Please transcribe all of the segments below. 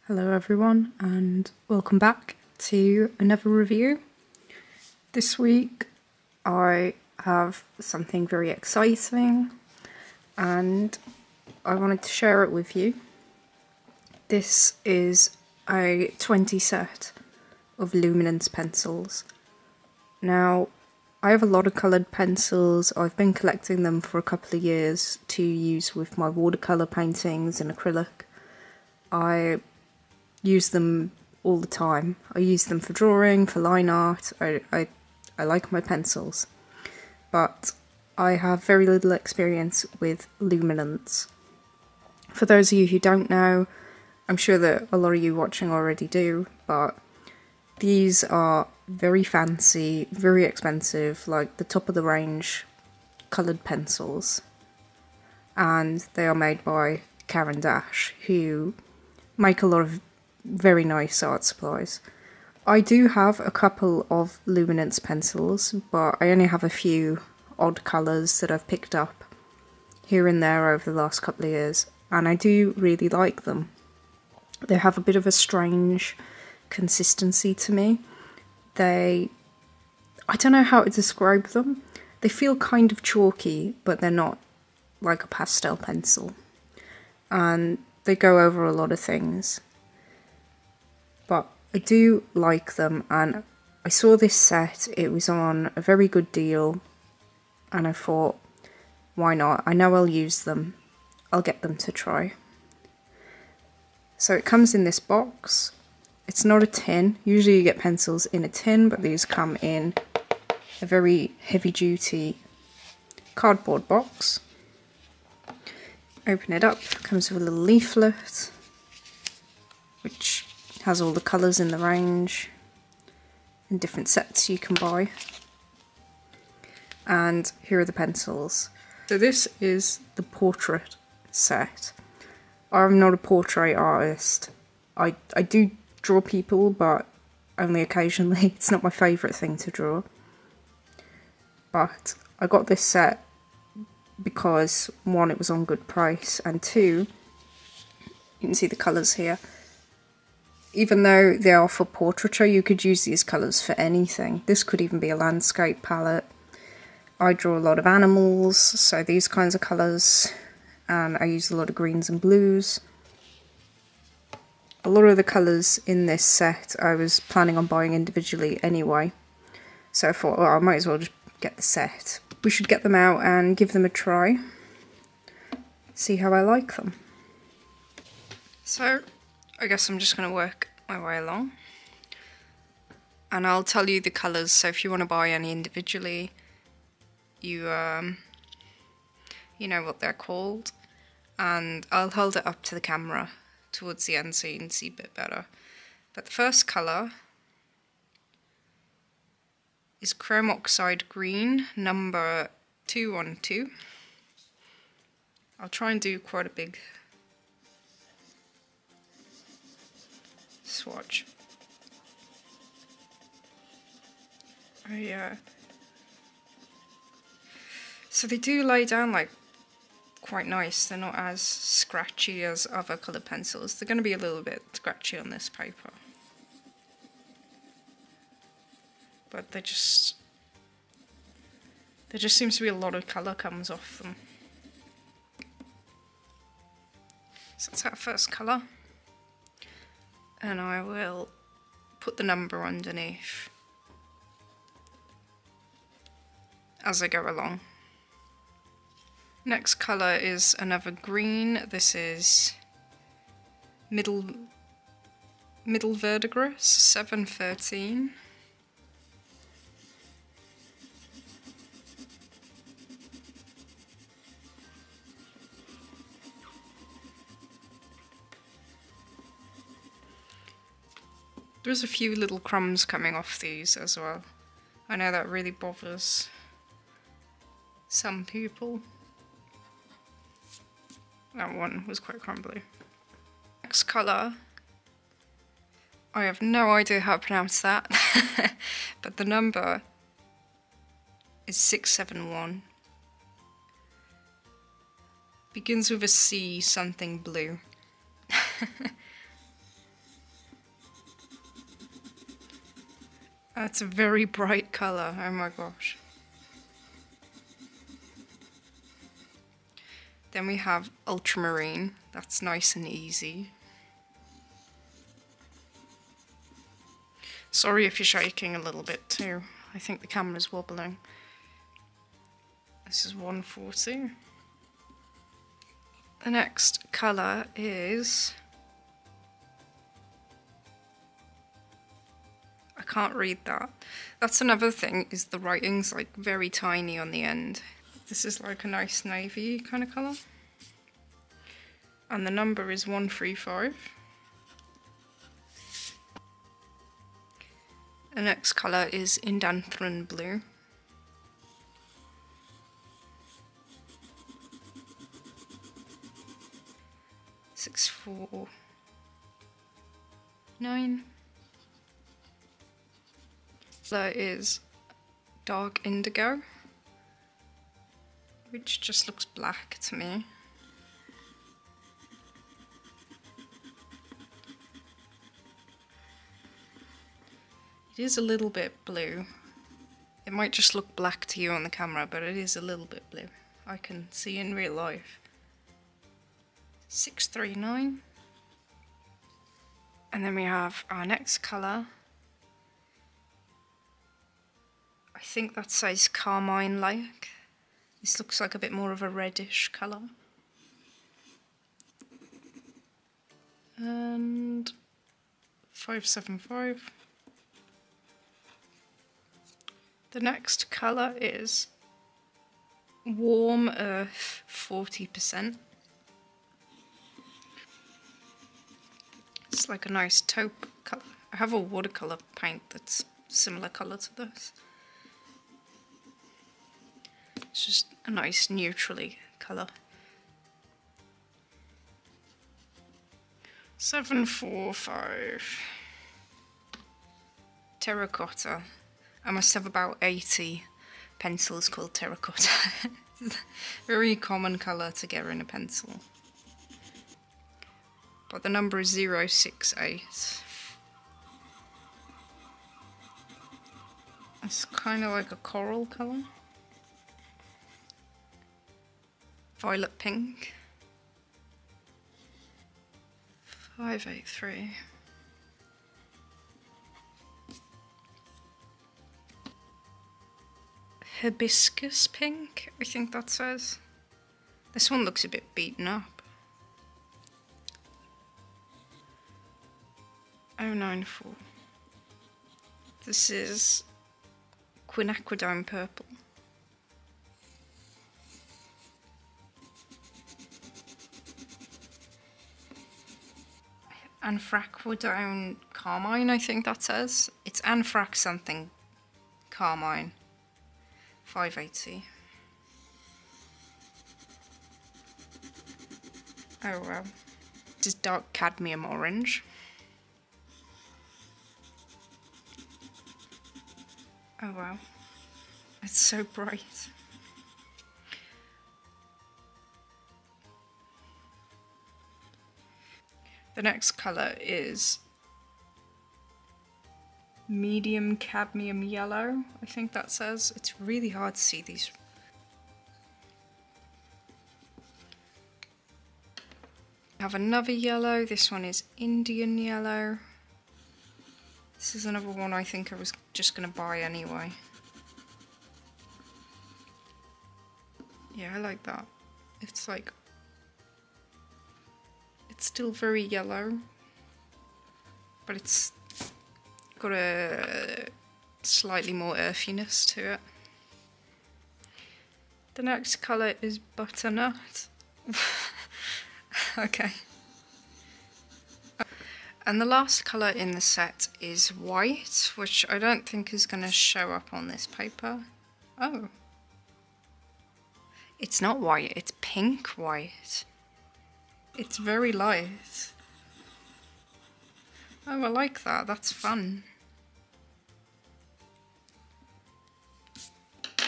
Hello everyone and welcome back to another review. This week I have something very exciting and I wanted to share it with you. This is a 20 set of Luminance pencils. Now I have a lot of coloured pencils. I've been collecting them for a couple of years to use with my watercolour paintings and acrylic. I use them all the time. I use them for drawing, for line art. I like my pencils. But I have very little experience with Luminance. For those of you who don't know, I'm sure that a lot of you watching already do, but these are very fancy, very expensive, like the top of the range coloured pencils. And they are made by Caran, who make a lot of very nice art supplies. I do have a couple of Luminance pencils, but I only have a few odd colours that I've picked up here and there over the last couple of years, and I do really like them. They have a bit of a strange consistency to me. I don't know how to describe them. They feel kind of chalky, but they're not like a pastel pencil. And they go over a lot of things. But I do like them, and I saw this set, it was on a very good deal, and I thought, why not? I know I'll use them. I'll get them to try. So it comes in this box. It's not a tin. Usually you get pencils in a tin, but these come in a very heavy-duty cardboard box. Open it up, comes with a little leaflet, which has all the colours in the range and different sets you can buy. And here are the pencils. So this is the portrait set. I'm not a portrait artist. I do draw people, but only occasionally. It's not my favourite thing to draw. But I got this set because one, it was on good price, and two, you can see the colours here. Even though they are for portraiture, you could use these colours for anything. This could even be a landscape palette. I draw a lot of animals, so these kinds of colours, and I use a lot of greens and blues. A lot of the colours in this set I was planning on buying individually anyway, so I thought, well, I might as well just get the set. We should get them out and give them a try, see how I like them. So I guess I'm just going to work my way along, and I'll tell you the colours, so if you want to buy any individually, you know what they're called, and I'll hold it up to the camera towards the end so you can see a bit better. But the first colour is Chrome Oxide Green, number 212. I'll try and do quite a big swatch. So they do lay down like quite nice. They're not as scratchy as other coloured pencils. They're going to be a little bit scratchy on this paper, but there just seems to be a lot of colour comes off them. So that's our first colour, and I will put the number underneath as I go along. Next colour is another green. This is Middle Verdigris 713. There's a few little crumbs coming off these as well. I know that really bothers some people. That one was quite crumbly. Next colour, I have no idea how to pronounce that, but the number is 671. Begins with a C, something blue. That's a very bright colour, oh my gosh. Then we have ultramarine, that's nice and easy. Sorry if you're shaking a little bit too, I think the camera's wobbling. This is 140. The next colour is... I can't read that. That's another thing, is the writing's like very tiny on the end. This is like a nice navy kind of colour. And the number is 135. The next colour is Indanthrone blue. Six, 4, 9. That is dark indigo, which just looks black to me. It is a little bit blue. It might just look black to you on the camera, but it is a little bit blue. I can see in real life. 639. And then we have our next colour. I think that says carmine-like. This looks like a bit more of a reddish colour. And 575. The next colour is Warm Earth 40%. It's like a nice taupe colour. I have a watercolour paint that's similar colour to this. It's just a nice neutrally colour. 745. Terracotta. I must have about 80 pencils called terracotta. Very common colour to get in a pencil. But the number is 068. It's kind of like a coral colour. Violet pink. 583. Hibiscus pink, I think that says. This one looks a bit beaten up. 094. This is quinacridone purple. Anthraquidone carmine, I think that says. It's anthrax something carmine. 580. Oh wow. This is dark cadmium orange. Oh wow. It's so bright. The next colour is medium cadmium yellow, I think that says. It's really hard to see these. I have another yellow, this one is Indian yellow. This is another one I think I was just going to buy anyway. Yeah, I like that. It's like, it's still very yellow, but it's got a slightly more earthiness to it. The next colour is butternut. Okay. And the last colour in the set is white, which I don't think is going to show up on this paper. Oh. It's not white, it's pink white. It's very light. Oh, I like that, that's fun.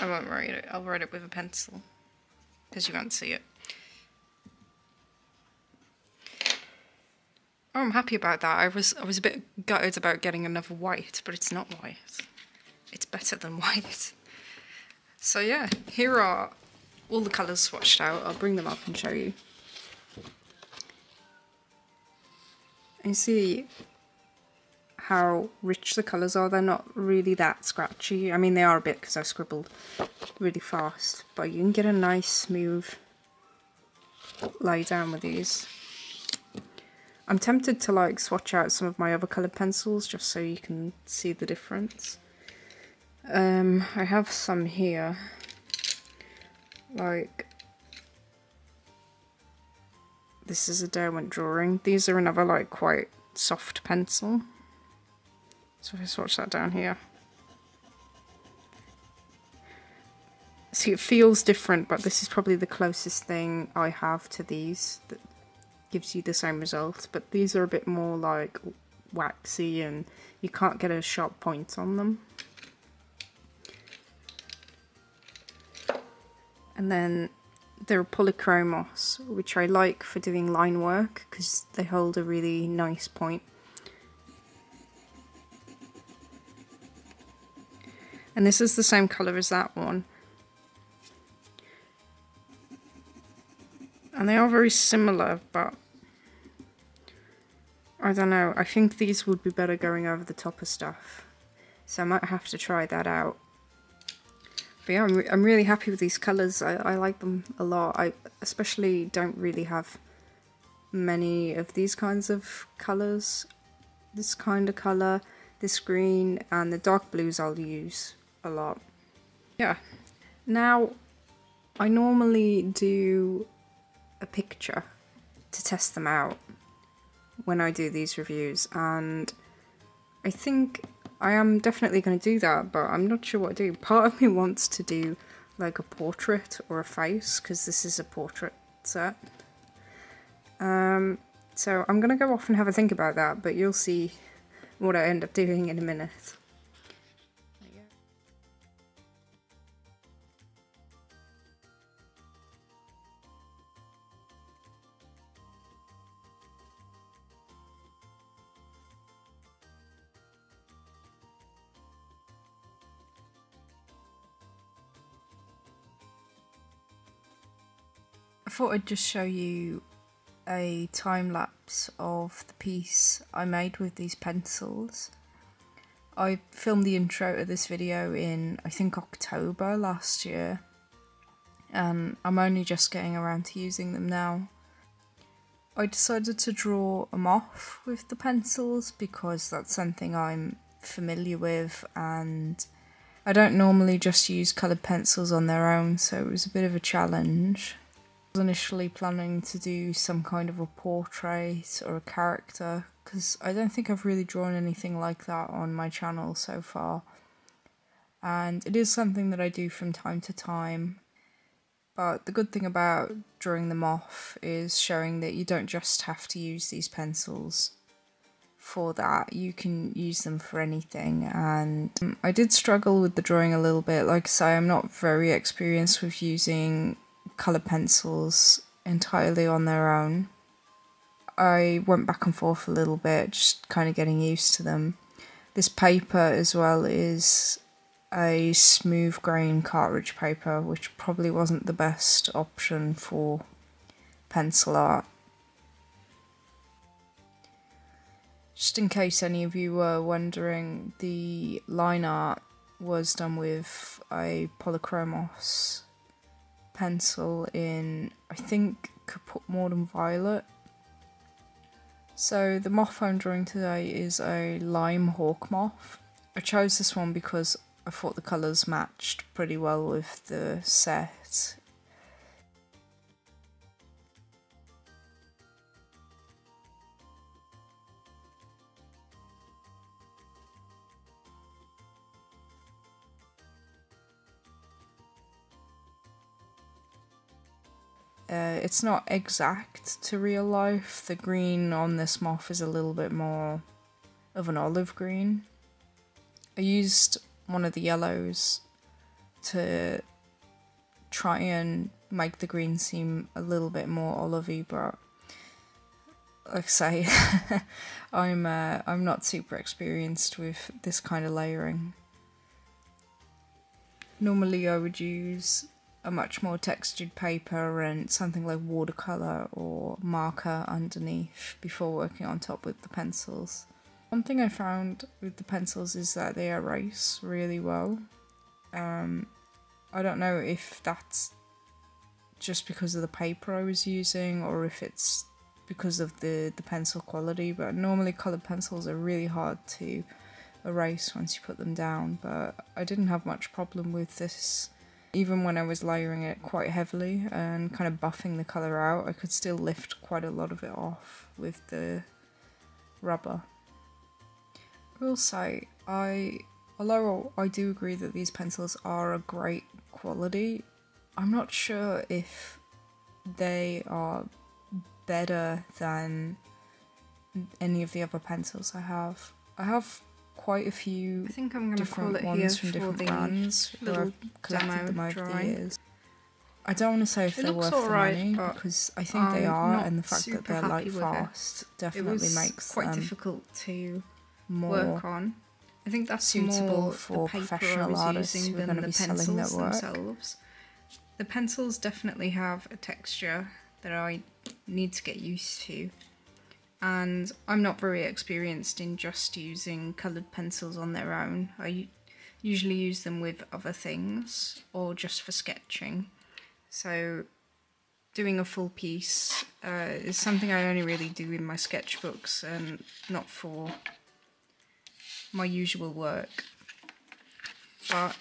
I won't write it, I'll write it with a pencil, because you won't see it. Oh, I'm happy about that. I was a bit gutted about getting another white, but it's not white. it's better than white. So yeah, here are all the colours swatched out. I'll bring them up and show you. And you see how rich the colours are. They're not really that scratchy. I mean, they are a bit because I scribbled really fast, but you can get a nice smooth lay down with these. I'm tempted to like swatch out some of my other coloured pencils just so you can see the difference. I have some here, like this is a Derwent drawing. These are another like quite soft pencil. So if I swatch that down here. See, it feels different, but this is probably the closest thing I have to these that gives you the same result. But these are a bit more like waxy and you can't get a sharp point on them. And then there are polychromos, which I like for doing line work because they hold a really nice point. And this is the same colour as that one. And they are very similar, but I don't know, I think these would be better going over the top of stuff. So I might have to try that out. But yeah, I'm really happy with these colours. I like them a lot. I especially don't really have many of these kinds of colours. This kind of colour, this green, and the dark blues I'll use a lot. Yeah. Now, I normally do a picture to test them out when I do these reviews, and I think I am definitely going to do that, but I'm not sure what to do. Part of me wants to do like a portrait or a face, because this is a portrait set. So I'm going to go off and have a think about that, but you'll see what I end up doing in a minute. I thought I'd just show you a time lapse of the piece I made with these pencils. I filmed the intro to this video in, I think, October last year, and I'm only just getting around to using them now. I decided to draw a moth with the pencils because that's something I'm familiar with, and I don't normally just use coloured pencils on their own, so it was a bit of a challenge. I was initially planning to do some kind of a portrait or a character, because I don't think I've really drawn anything like that on my channel so far, and it is something that I do from time to time. But the good thing about drawing the moth is showing that you don't just have to use these pencils for that, you can use them for anything. And I did struggle with the drawing a little bit. Like I say, I'm not very experienced with using coloured pencils entirely on their own. I went back and forth a little bit, just kind of getting used to them. This paper as well is a smooth grain cartridge paper, which probably wasn't the best option for pencil art. Just in case any of you were wondering, the line art was done with a polychromos pencil in, I think, Caput Mordum Violet. So the moth I'm drawing today is a lime hawk moth. I chose this one because I thought the colours matched pretty well with the set. It's not exact to real life. The green on this moth is a little bit more of an olive green. I used one of the yellows to try and make the green seem a little bit more olivey, but like I say, I'm not super experienced with this kind of layering. Normally I would use a much more textured paper and something like watercolour or marker underneath before working on top with the pencils. One thing I found with the pencils is that they erase really well. I don't know if that's just because of the paper I was using or if it's because of the pencil quality, but normally coloured pencils are really hard to erase once you put them down, but I didn't have much problem with this. Even when I was layering it quite heavily and kind of buffing the colour out, I could still lift quite a lot of it off with the rubber. I will say, although I do agree that these pencils are a great quality, I'm not sure if they are better than any of the other pencils I have. I have quite a few different ones from different brands who I've collected them over the years. I don't want to say if they're worth the money because I think they are, and the fact that they're light fast definitely makes them quite difficult to work on. I think that's suitable for professional artists who are going to be selling their work. The pencils definitely have a texture that I need to get used to. And I'm not very experienced in just using coloured pencils on their own. I usually use them with other things or just for sketching. So doing a full piece is something I only really do in my sketchbooks and not for my usual work. But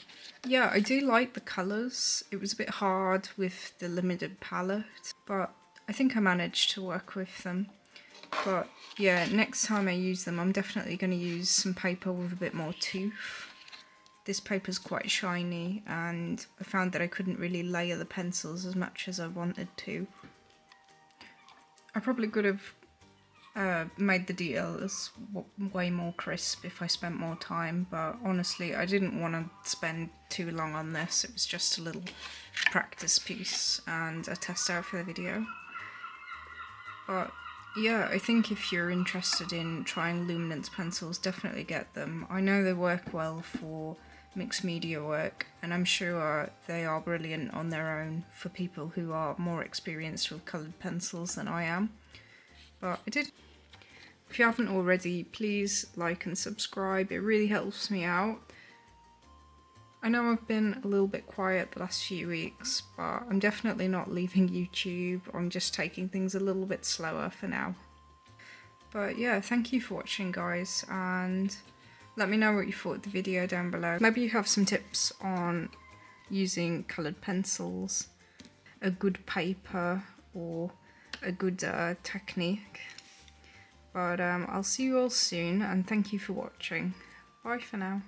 yeah, I do like the colours. It was a bit hard with the limited palette, but I think I managed to work with them. But yeah, next time I use them, I'm definitely going to use some paper with a bit more tooth. This paper's quite shiny, and I found that I couldn't really layer the pencils as much as I wanted to. I probably could have made the details way more crisp if I spent more time, but honestly I didn't want to spend too long on this. It was just a little practice piece and a test out for the video. But yeah, I think if you're interested in trying Luminance pencils, definitely get them. I know they work well for mixed media work, and I'm sure they are brilliant on their own for people who are more experienced with coloured pencils than I am. But if you haven't already, please like and subscribe, it really helps me out. I know I've been a little bit quiet the last few weeks, but I'm definitely not leaving YouTube. I'm just taking things a little bit slower for now. But yeah, thank you for watching, guys, and let me know what you thought of the video down below. Maybe you have some tips on using coloured pencils, a good paper, or a good technique. But I'll see you all soon, and thank you for watching. Bye for now.